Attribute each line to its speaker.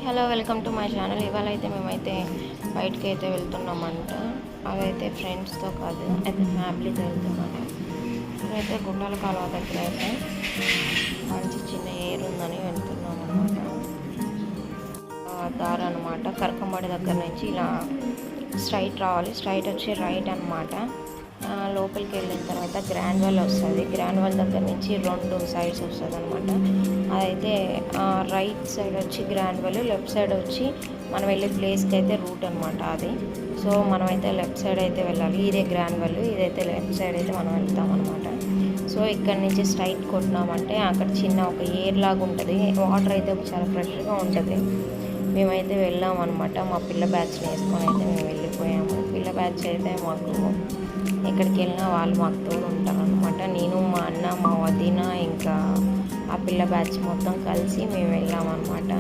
Speaker 1: Hello, welcome to my channel. ఇవాళ అయితే మేమైతే బయటకి అయితే వెళ్తున్నామంట. అదైతే ఫ్రెండ్స్తో కాదు, అయితే ఫ్యామిలీతో వెళ్తున్నాము. ఇక్కడైతే గుండాల కాలువ దగ్గర అయితే మంచి చిన్న ఏరు ఉందని వెళ్తున్నాం అనమాట. దారి అనమాట, కరకంబడి దగ్గర నుంచి ఇలా స్ట్రైట్ రావాలి. స్ట్రైట్ వచ్చి రైట్ అనమాట. లోపలికి వెళ్ళిన తర్వాత గ్రాన్వల్ వస్తుంది. గ్రాన్వల్ దగ్గర నుంచి 2 సైడ్స్ వస్తుంది అనమాట. అదైతే రైట్ సైడ్ వచ్చి గ్రాన్వల్, లెఫ్ట్ సైడ్ వచ్చి మనం వెళ్ళే ప్లేస్కి అయితే రూట్ అనమాట అది. సో మనమైతే లెఫ్ట్ సైడ్ అయితే వెళ్ళాలి. ఇదే గ్రాన్వల్, ఇదైతే లెఫ్ట్ సైడ్ అయితే మనం వెళ్తాం అనమాట. సో ఇక్కడ నుంచి స్ట్రైట్ కొట్టినామంటే అక్కడ చిన్న ఒక ఏర్ లాగా ఉంటుంది. వాటర్ అయితే చాలా ఫ్రెష్గా ఉంటుంది. మేమైతే వెళ్ళాం అనమాట. మా పిల్ల బ్యాచ్ని వేసుకొని అయితే మేము వెళ్ళిపోయాము. పిల్ల బ్యాచ్ అయితే మాకు ఎక్కడికి వెళ్ళినా వాళ్ళు మాకు తోడు ఉంటారు అనమాట. నేను, మా అన్న, మా వదిన, ఇంకా ఆ పిల్ల బ్యాచ్ మొత్తం కలిసి మేము వెళ్ళామన్నమాట.